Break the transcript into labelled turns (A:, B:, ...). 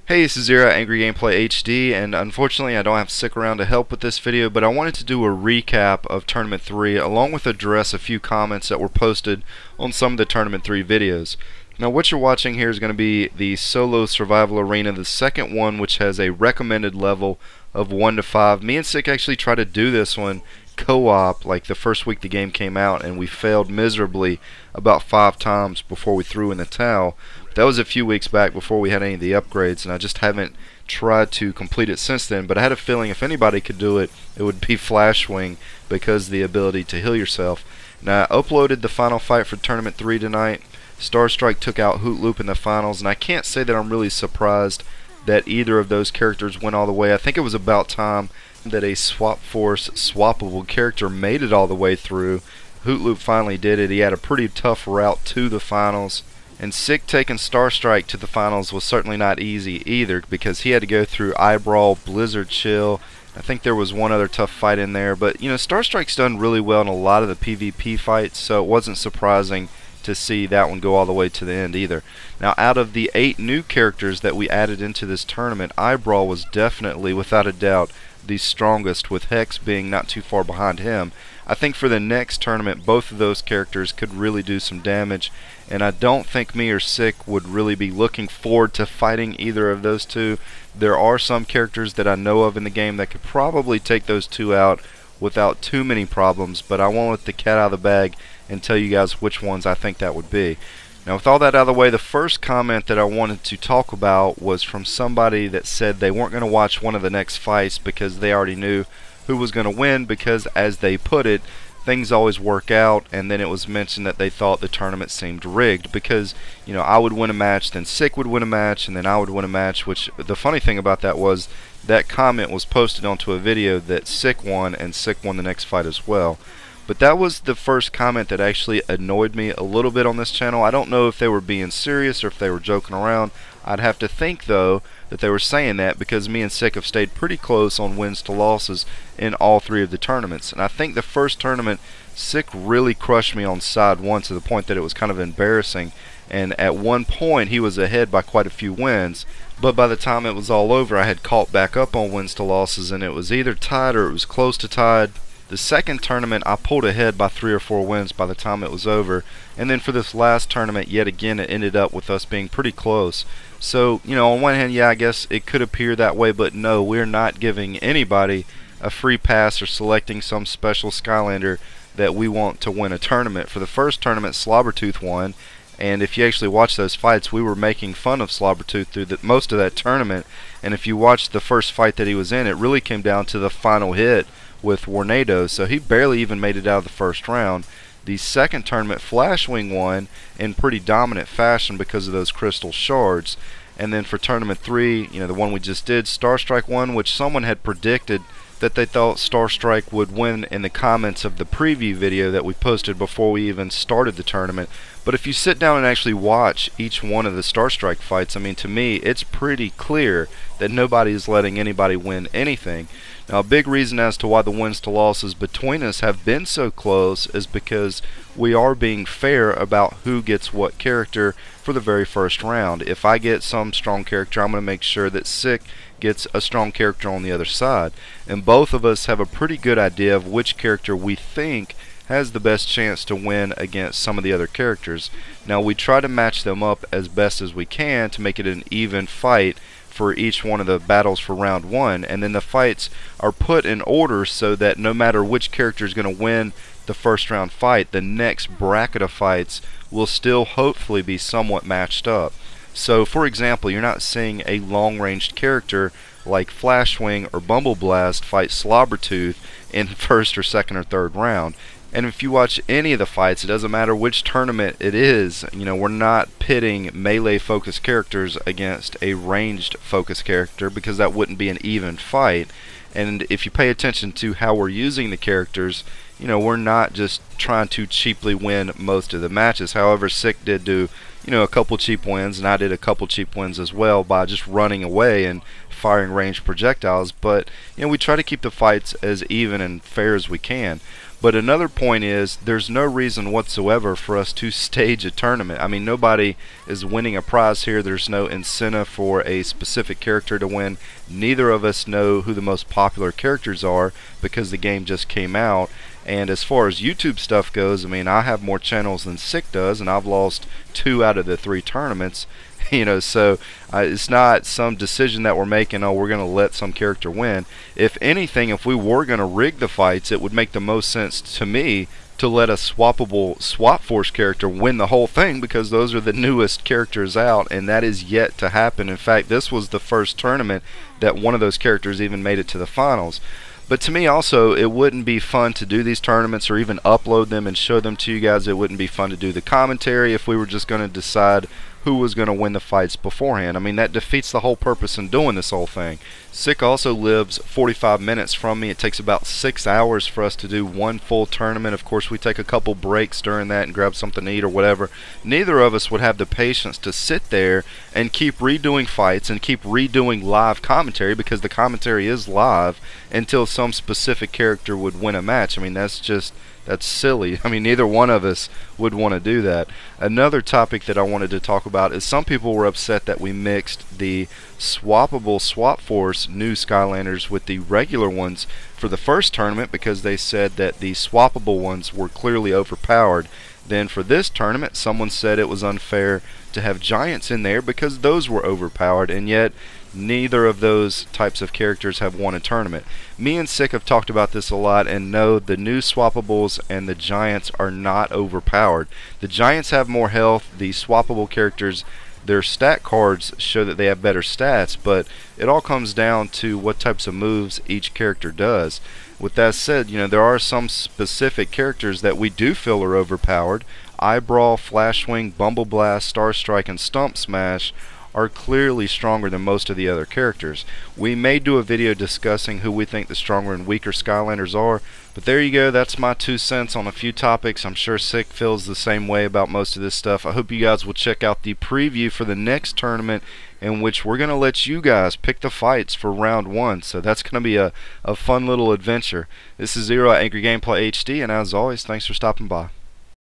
A: Hey, this is Zera, Angry Gameplay HD, and unfortunately I don't have Sick around to help with this video, but I wanted to do a recap of Tournament 3 along with address a few comments that were posted on some of the Tournament 3 videos. Now what you're watching here is going to be the Solo Survival Arena, the second one, which has a recommended level of 1 to 5. Me and Sick actually tried to do this one co-op like the first week the game came out, and we failed miserably about 5 times before we threw in the towel. That was a few weeks back before we had any of the upgrades, and I just haven't tried to complete it since then. But I had a feeling if anybody could do it, it would be Flashwing, because of the ability to heal yourself. Now I uploaded the final fight for Tournament 3 tonight. Starstrike took out Hootloop in the finals, and I can't say that I'm really surprised that either of those characters went all the way. I think it was about time that a Swapforce swappable character made it all the way through. Hootloop finally did it. He had a pretty tough route to the finals. And Sick taking Starstrike to the finals was certainly not easy either, because he had to go through Brawl, Blizzard Chill. I think there was one other tough fight in there, but you know, Starstrike's done really well in a lot of the PvP fights, so it wasn't surprising to see that one go all the way to the end either. Now, out of the 8 new characters that we added into this tournament, Brawl was definitely, without a doubt, the strongest, with Hex being not too far behind him. I think for the next tournament, both of those characters could really do some damage, and I don't think me or Sick would really be looking forward to fighting either of those two. There are some characters that I know of in the game that could probably take those two out without too many problems, but I won't let the cat out of the bag and tell you guys which ones I think that would be. Now, with all that out of the way, the first comment that I wanted to talk about was from somebody that said they weren't going to watch one of the next fights because they already knew who was going to win, because as they put it, things always work out. And then it was mentioned that they thought the tournament seemed rigged because, you know, I would win a match, then Sick would win a match, and then I would win a match, which the funny thing about that was that comment was posted onto a video that Sick won, and Sick won the next fight as well. But that was the first comment that actually annoyed me a little bit on this channel. I don't know if they were being serious or if they were joking around. I'd have to think, though, that they were saying that because me and Sick have stayed pretty close on wins to losses in all 3 of the tournaments. And I think the first tournament, Sick really crushed me on side 1 to the point that it was kind of embarrassing. And at one point, he was ahead by quite a few wins. But by the time it was all over, I had caught back up on wins to losses, and it was either tied or it was close to tied. The second tournament, I pulled ahead by 3 or 4 wins by the time it was over. And then for this last tournament, yet again, it ended up with us being pretty close. So, you know, on one hand, yeah, I guess it could appear that way, but no, we're not giving anybody a free pass or selecting some special Skylander that we want to win a tournament. For the first tournament, Slobber Tooth won. And if you actually watch those fights, we were making fun of Slobber Tooth through most of that tournament. And if you watched the first fight that he was in, it really came down to the final hit with Warnado, so he barely even made it out of the first round. The second tournament, Flashwing won in pretty dominant fashion because of those crystal shards. And then for tournament 3, you know, the one we just did, Starstrike won, which someone had predicted that they thought Starstrike would win in the comments of the preview video that we posted before we even started the tournament. But if you sit down and actually watch each one of the Starstrike fights, I mean, to me, it's pretty clear that nobody is letting anybody win anything. Now, a big reason as to why the wins to losses between us have been so close is because we are being fair about who gets what character for the very first round. If I get some strong character, I'm going to make sure that Sick gets a strong character on the other side. And both of us have a pretty good idea of which character we think has the best chance to win against some of the other characters. Now, we try to match them up as best as we can to make it an even fight for each one of the battles for round 1, and then the fights are put in order so that no matter which character is going to win the first round fight, the next bracket of fights will still hopefully be somewhat matched up. So, for example, you're not seeing a long-ranged character like Flashwing or Bumble Blast fight Slobber Tooth in first or second or third round. And if you watch any of the fights, it doesn't matter which tournament it is, you know, we're not pitting melee focused characters against a ranged focused character, because that wouldn't be an even fight. And if you pay attention to how we're using the characters, you know, we're not just trying to cheaply win most of the matches. However, Sick did do, you know, a couple cheap wins, and I did a couple cheap wins as well by just running away and firing ranged projectiles. But, you know, we try to keep the fights as even and fair as we can. But another point is there's no reason whatsoever for us to stage a tournament. I mean, nobody is winning a prize here. There's no incentive for a specific character to win. Neither of us know who the most popular characters are because the game just came out. And as far as YouTube stuff goes, I mean, I have more channels than Sick does, and I've lost 2 out of the 3 tournaments. You know, so it's not some decision that we're making, oh, we're going to let some character win. If anything, if we were going to rig the fights, it would make the most sense to me to let a swappable Swap Force character win the whole thing, because those are the newest characters out, and that is yet to happen. In fact, this was the first tournament that one of those characters even made it to the finals. But to me also, it wouldn't be fun to do these tournaments or even upload them and show them to you guys. It wouldn't be fun to do the commentary if we were just going to decide who was going to win the fights beforehand. I mean, that defeats the whole purpose in doing this whole thing. Sick also lives 45 minutes from me. It takes about 6 hours for us to do one full tournament. Of course, we take a couple breaks during that and grab something to eat or whatever. Neither of us would have the patience to sit there and keep redoing fights and keep redoing live commentary, because the commentary is live, until some specific character would win a match. I mean, that's silly. I mean, neither one of us would want to do that. Another topic that I wanted to talk about is some people were upset that we mixed the swappable Swap Force new Skylanders with the regular ones for the first tournament, because they said that the swappable ones were clearly overpowered. Then for this tournament, someone said it was unfair to have Giants in there because those were overpowered, and yet neither of those types of characters have won a tournament. Me and Sick have talked about this a lot, and no, the new swappables and the Giants are not overpowered. The Giants have more health. The swappable characters, their stat cards show that they have better stats, but it all comes down to what types of moves each character does. With that said, you know, there are some specific characters that we do feel are overpowered. Brawl, Flashwing, Bumble Blast, Star Strike, and Stump Smash are clearly stronger than most of the other characters. We may do a video discussing who we think the stronger and weaker Skylanders are, but there you go. That's my 2 cents on a few topics. I'm sure Sick feels the same way about most of this stuff. I hope you guys will check out the preview for the next tournament, in which we're going to let you guys pick the fights for round 1. So that's going to be a fun little adventure. This is Zero at Angry Gameplay HD, and as always, thanks for stopping by.